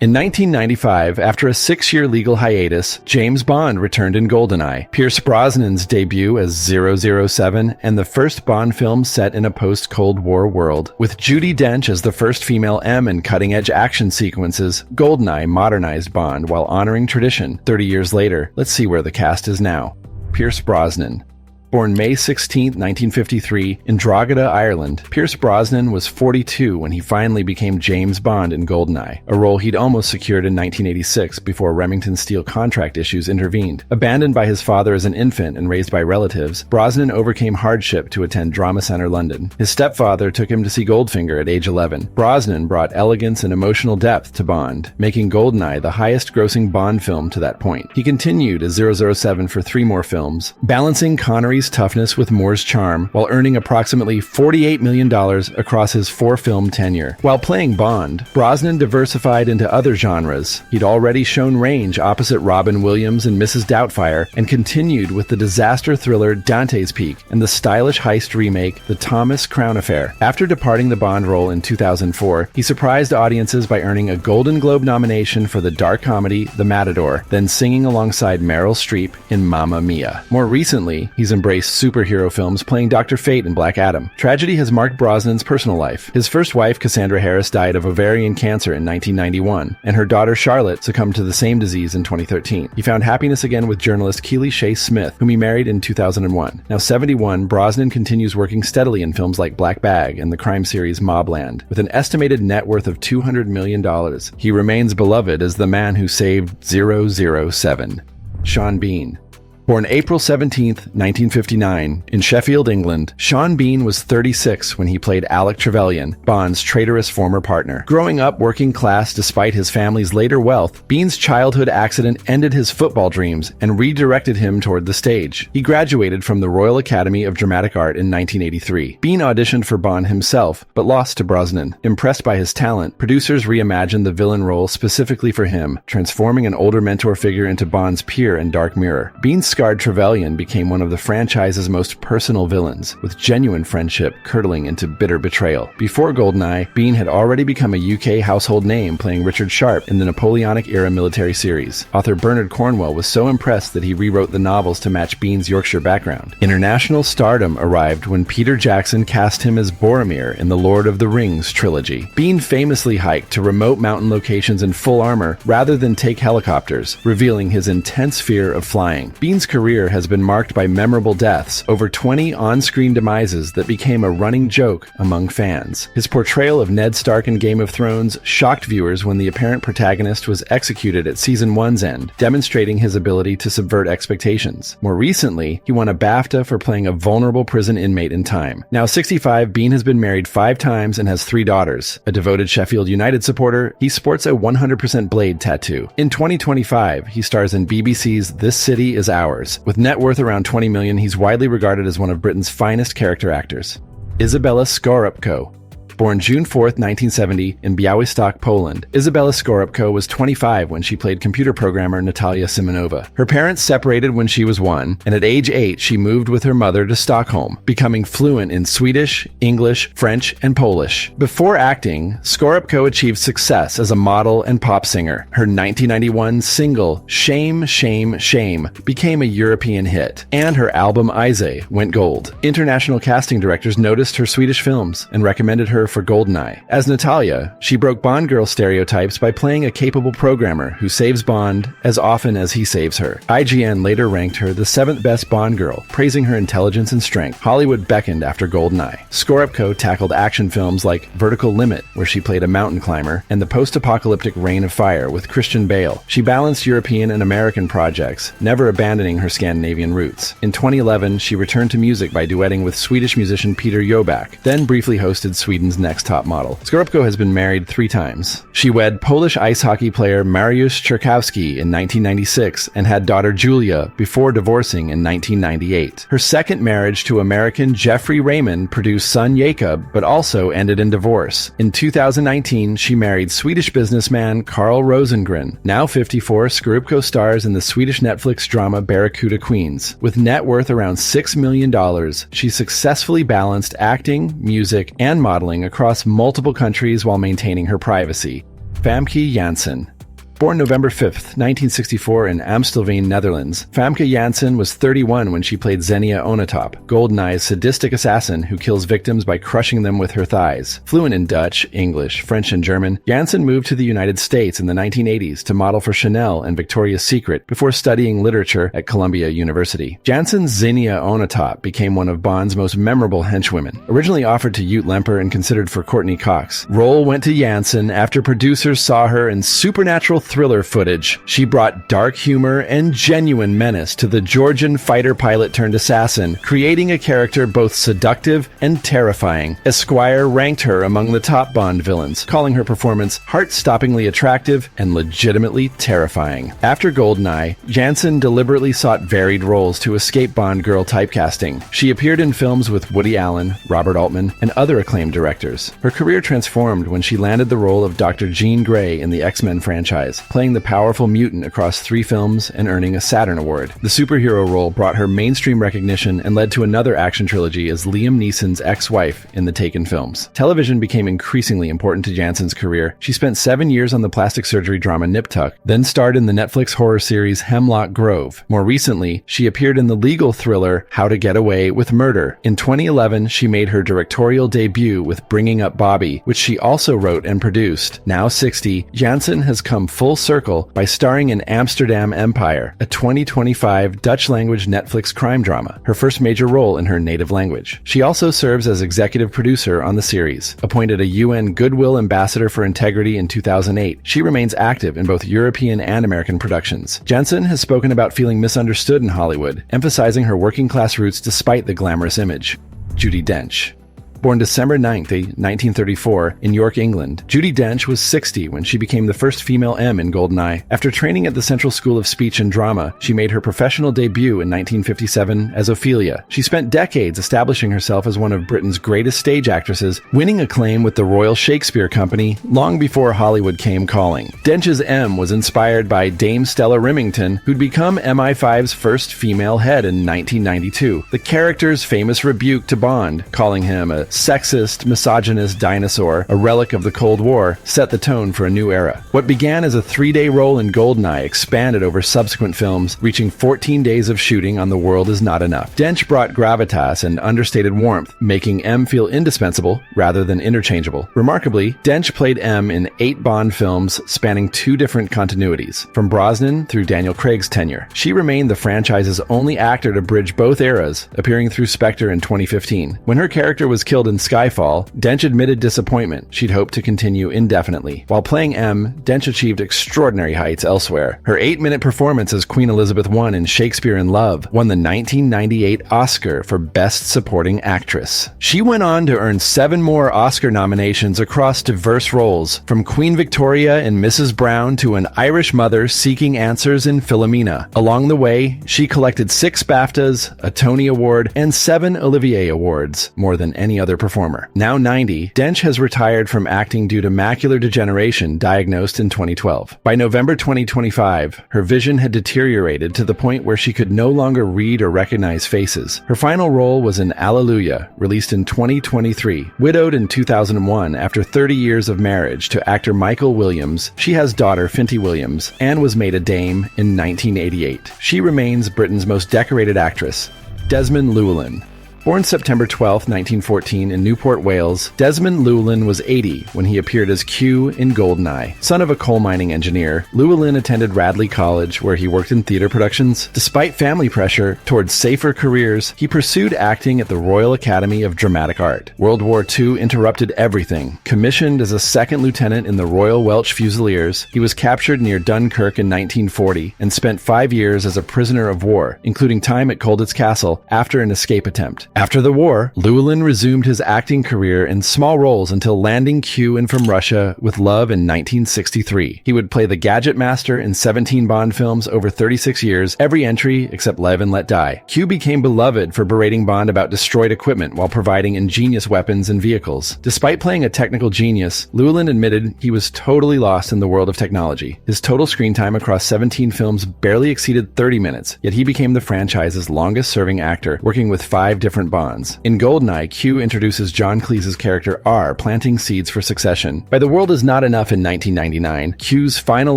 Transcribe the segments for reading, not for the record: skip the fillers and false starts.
In 1995, after a 6-year legal hiatus, James Bond returned in GoldenEye, Pierce Brosnan's debut as 007, and the first Bond film set in a post-Cold War world. With Judi Dench as the first female M in cutting-edge action sequences, GoldenEye modernized Bond while honoring tradition. 30 years later, let's see where the cast is now. Pierce Brosnan. Born May 16, 1953, in Drogheda, Ireland, Pierce Brosnan was 42 when he finally became James Bond in GoldenEye, a role he'd almost secured in 1986 before Remington Steel contract issues intervened. Abandoned by his father as an infant and raised by relatives, Brosnan overcame hardship to attend Drama Centre London. His stepfather took him to see Goldfinger at age 11. Brosnan brought elegance and emotional depth to Bond, making GoldenEye the highest-grossing Bond film to that point. He continued as 007 for 3 more films, balancing Connery's toughness with Moore's charm, while earning approximately $48 million across his 4-film tenure. While playing Bond, Brosnan diversified into other genres. He'd already shown range opposite Robin Williams and Mrs. Doubtfire, and continued with the disaster thriller Dante's Peak and the stylish heist remake The Thomas Crown Affair. After departing the Bond role in 2004, he surprised audiences by earning a Golden Globe nomination for the dark comedy The Matador, then singing alongside Meryl Streep in Mamma Mia. More recently, he's embraced superhero films, playing Dr. Fate in Black Adam. Tragedy has marked Brosnan's personal life. His first wife, Cassandra Harris, died of ovarian cancer in 1991, and her daughter Charlotte succumbed to the same disease in 2013. He found happiness again with journalist Keely Shea Smith, whom he married in 2001. Now 71, Brosnan continues working steadily in films like Black Bag and the crime series Mobland. With an estimated net worth of $200 million, he remains beloved as the man who saved 007. Sean Bean. Born April 17, 1959, in Sheffield, England, Sean Bean was 36 when he played Alec Trevelyan, Bond's traitorous former partner. Growing up working class despite his family's later wealth, Bean's childhood accident ended his football dreams and redirected him toward the stage. He graduated from the Royal Academy of Dramatic Art in 1983. Bean auditioned for Bond himself, but lost to Brosnan. Impressed by his talent, producers reimagined the villain role specifically for him, transforming an older mentor figure into Bond's peer in Dark Mirror. Bean's scarred Trevelyan became one of the franchise's most personal villains, with genuine friendship curdling into bitter betrayal. Before GoldenEye, Bean had already become a UK household name, playing Richard Sharp in the Napoleonic-era military series. Author Bernard Cornwell was so impressed that he rewrote the novels to match Bean's Yorkshire background. International stardom arrived when Peter Jackson cast him as Boromir in the Lord of the Rings trilogy. Bean famously hiked to remote mountain locations in full armor rather than take helicopters, revealing his intense fear of flying. Bean's career has been marked by memorable deaths, over 20 on-screen demises that became a running joke among fans. His portrayal of Ned Stark in Game of Thrones shocked viewers when the apparent protagonist was executed at Season 1's end, demonstrating his ability to subvert expectations. More recently, he won a BAFTA for playing a vulnerable prison inmate in Time. Now 65, Bean has been married 5 times and has 3 daughters. A devoted Sheffield United supporter, he sports a 100% Blade tattoo. In 2025, he stars in BBC's This City Is Ours. With net worth around $20 million, he's widely regarded as one of Britain's finest character actors. Isabella Scorupco. Born June 4, 1970, in Białystok, Poland, Isabella Scorupco was 25 when she played computer programmer Natalia Simonova. Her parents separated when she was 1, and at age 8 she moved with her mother to Stockholm, becoming fluent in Swedish, English, French, and Polish. Before acting, Scorupco achieved success as a model and pop singer. Her 1991 single, Shame, Shame, Shame, became a European hit, and her album Ise went gold. International casting directors noticed her Swedish films and recommended her for GoldenEye. As Natalia, she broke Bond girl stereotypes by playing a capable programmer who saves Bond as often as he saves her. IGN later ranked her the 7th best Bond girl, praising her intelligence and strength. Hollywood beckoned after GoldenEye. Scorupco tackled action films like Vertical Limit, where she played a mountain climber, and the post-apocalyptic Reign of Fire with Christian Bale. She balanced European and American projects, never abandoning her Scandinavian roots. In 2011, she returned to music by duetting with Swedish musician Peter Jöback, then briefly hosted Sweden's Next Top Model. Scorupco has been married 3 times. She wed Polish ice hockey player Mariusz Czerkawski in 1996 and had daughter Julia before divorcing in 1998. Her second marriage to American Jeffrey Raymond produced son Jacob, but also ended in divorce. In 2019, she married Swedish businessman Carl Rosengren. Now 54, Scorupco stars in the Swedish Netflix drama Barracuda Queens. With net worth around $6 million, she successfully balanced acting, music, and modeling across multiple countries while maintaining her privacy. Famke Janssen. Born November 5, 1964 in Amstelveen, Netherlands, Famke Janssen was 31 when she played Xenia Onatop, GoldenEye's sadistic assassin who kills victims by crushing them with her thighs. Fluent in Dutch, English, French, and German, Janssen moved to the United States in the 1980s to model for Chanel and Victoria's Secret before studying literature at Columbia University. Janssen's Xenia Onatop became one of Bond's most memorable henchwomen. Originally offered to Ute Lemper and considered for Courtney Cox, role went to Janssen after producers saw her in supernatural thriller footage. She brought dark humor and genuine menace to the Georgian fighter pilot turned assassin, creating a character both seductive and terrifying. Esquire ranked her among the top Bond villains, calling her performance heart-stoppingly attractive and legitimately terrifying. After GoldenEye, Janssen deliberately sought varied roles to escape Bond girl typecasting. She appeared in films with Woody Allen, Robert Altman, and other acclaimed directors. Her career transformed when she landed the role of Dr. Jean Grey in the X-Men franchise, playing the powerful mutant across 3 films and earning a Saturn Award. The superhero role brought her mainstream recognition and led to another action trilogy as Liam Neeson's ex-wife in the Taken films. Television became increasingly important to Janssen's career. She spent 7 years on the plastic surgery drama Nip Tuck, then starred in the Netflix horror series Hemlock Grove. More recently, she appeared in the legal thriller How to Get Away with Murder. In 2011, she made her directorial debut with Bringing Up Bobby, which she also wrote and produced. Now 60, Janssen has come full circle by starring in Amsterdam Empire, a 2025 Dutch-language Netflix crime drama, her first major role in her native language. She also serves as executive producer on the series. Appointed a UN Goodwill Ambassador for Integrity in 2008, she remains active in both European and American productions. Janssen has spoken about feeling misunderstood in Hollywood, emphasizing her working-class roots despite the glamorous image. Judi Dench. Born December 9, 1934, in York, England, Judi Dench was 60 when she became the first female M in GoldenEye. After training at the Central School of Speech and Drama, she made her professional debut in 1957 as Ophelia. She spent decades establishing herself as one of Britain's greatest stage actresses, winning acclaim with the Royal Shakespeare Company long before Hollywood came calling. Dench's M was inspired by Dame Stella Rimington, who'd become MI5's first female head in 1992. The character's famous rebuke to Bond, calling him a sexist, misogynist dinosaur, a relic of the Cold War, set the tone for a new era. What began as a 3-day role in GoldenEye expanded over subsequent films, reaching 14 days of shooting on The World Is Not Enough. Dench brought gravitas and understated warmth, making M feel indispensable rather than interchangeable. Remarkably, Dench played M in 8 Bond films spanning 2 different continuities, from Brosnan through Daniel Craig's tenure. She remained the franchise's only actor to bridge both eras, appearing through Spectre in 2015. When her character was killed in Skyfall, Dench admitted disappointment. She'd hoped to continue indefinitely. While playing M, Dench achieved extraordinary heights elsewhere. Her 8-minute performance as Queen Elizabeth I in Shakespeare in Love won the 1998 Oscar for Best Supporting Actress. She went on to earn 7 more Oscar nominations across diverse roles, from Queen Victoria in Mrs. Brown to an Irish mother seeking answers in Philomena. Along the way, she collected 6 BAFTAs, a Tony Award, and 7 Olivier Awards, more than any other performer. Now 90, Dench has retired from acting due to macular degeneration diagnosed in 2012. By November 2025, her vision had deteriorated to the point where she could no longer read or recognize faces. Her final role was in Alleluia, released in 2023. Widowed in 2001 after 30 years of marriage to actor Michael Williams, she has daughter Finty Williams and was made a dame in 1988. She remains Britain's most decorated actress. Desmond Llewelyn. Born September 12, 1914 in Newport, Wales, Desmond Llewelyn was 80 when he appeared as Q in GoldenEye. Son of a coal mining engineer, Llewelyn attended Radley College, where he worked in theater productions. Despite family pressure towards safer careers, he pursued acting at the Royal Academy of Dramatic Art. World War II interrupted everything. Commissioned as a second lieutenant in the Royal Welch Fusiliers, he was captured near Dunkirk in 1940 and spent 5 years as a prisoner of war, including time at Colditz Castle after an escape attempt. After the war, Llewelyn resumed his acting career in small roles until landing Q in From Russia with Love in 1963. He would play the Gadget Master in 17 Bond films over 36 years, every entry except Live and Let Die. Q became beloved for berating Bond about destroyed equipment while providing ingenious weapons and vehicles. Despite playing a technical genius, Llewelyn admitted he was totally lost in the world of technology. His total screen time across 17 films barely exceeded 30 minutes, yet he became the franchise's longest-serving actor, working with 5 different different Bonds. In GoldenEye, Q introduces John Cleese's character R, planting seeds for succession. By The World Is Not Enough in 1999, Q's final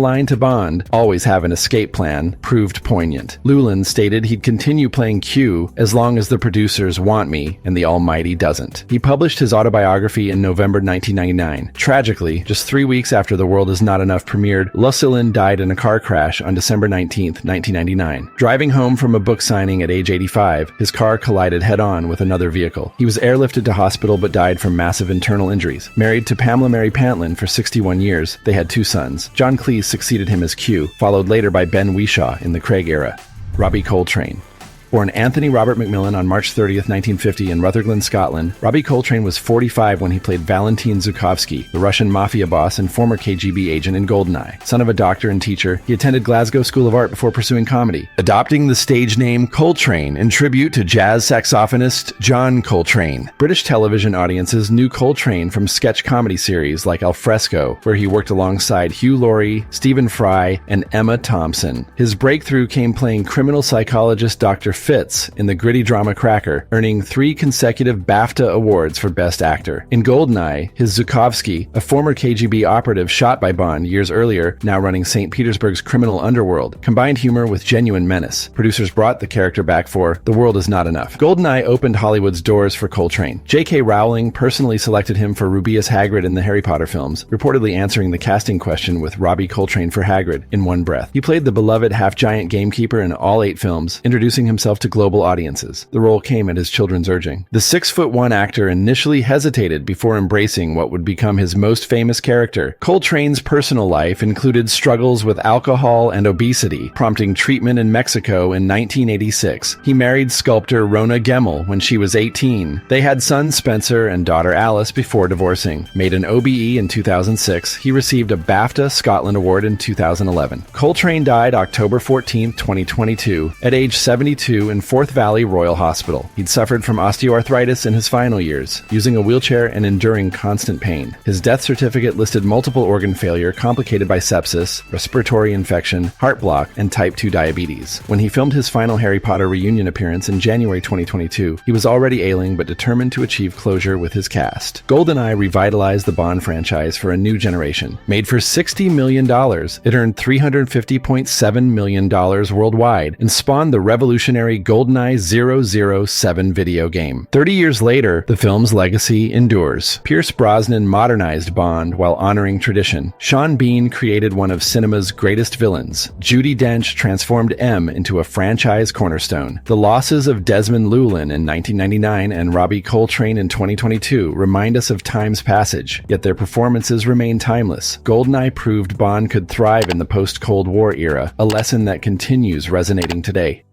line to Bond, "Always have an escape plan," proved poignant. Llewelyn stated he'd continue playing Q as long as the producers want me and the Almighty doesn't. He published his autobiography in November 1999. Tragically, just 3 weeks after The World Is Not Enough premiered, Llewelyn died in a car crash on December 19, 1999. Driving home from a book signing at age 85, his car collided head-on with another vehicle. He was airlifted to hospital but died from massive internal injuries. Married to Pamela Mary Pantlin for 61 years, they had 2 sons. John Cleese succeeded him as Q, followed later by Ben Whishaw in the Craig era. Robbie Coltrane. Born Anthony Robert McMillan on March 30th, 1950 in Rutherglen, Scotland, Robbie Coltrane was 45 when he played Valentin Zhukovsky, the Russian mafia boss and former KGB agent in GoldenEye. Son of a doctor and teacher, he attended Glasgow School of Art before pursuing comedy, adopting the stage name Coltrane in tribute to jazz saxophonist John Coltrane. British television audiences knew Coltrane from sketch comedy series like Al Fresco, where he worked alongside Hugh Laurie, Stephen Fry, and Emma Thompson. His breakthrough came playing criminal psychologist Dr. Fitz in the gritty drama Cracker, earning 3 consecutive BAFTA awards for Best Actor. In GoldenEye, his Zhukovsky, a former KGB operative shot by Bond years earlier, now running St. Petersburg's criminal underworld, combined humor with genuine menace. Producers brought the character back for The World Is Not Enough. GoldenEye opened Hollywood's doors for Coltrane. J.K. Rowling personally selected him for Rubeus Hagrid in the Harry Potter films, reportedly answering the casting question with Robbie Coltrane for Hagrid in one breath. He played the beloved half-giant gamekeeper in all 8 films, introducing himself to global audiences. The role came at his children's urging. The 6'1" actor initially hesitated before embracing what would become his most famous character. Coltrane's personal life included struggles with alcohol and obesity, prompting treatment in Mexico in 1986. He married sculptor Rona Gemmel when she was 18. They had son Spencer and daughter Alice before divorcing. Made an OBE in 2006, he received a BAFTA Scotland Award in 2011. Coltrane died October 14, 2022, at age 72 in Forth Valley Royal Hospital. He'd suffered from osteoarthritis in his final years, using a wheelchair and enduring constant pain. His death certificate listed multiple organ failure complicated by sepsis, respiratory infection, heart block, and type 2 diabetes. When he filmed his final Harry Potter reunion appearance in January 2022, he was already ailing but determined to achieve closure with his cast. GoldenEye revitalized the Bond franchise for a new generation. Made for $60 million, it earned $350.7 million worldwide and spawned the revolutionary GoldenEye 007 video game. 30 years later, the film's legacy endures. Pierce Brosnan modernized Bond while honoring tradition. Sean Bean created one of cinema's greatest villains. Judi Dench transformed M into a franchise cornerstone. The losses of Desmond Llewelyn in 1999 and Robbie Coltrane in 2022 remind us of time's passage, yet their performances remain timeless. GoldenEye proved Bond could thrive in the post-Cold War era, a lesson that continues resonating today.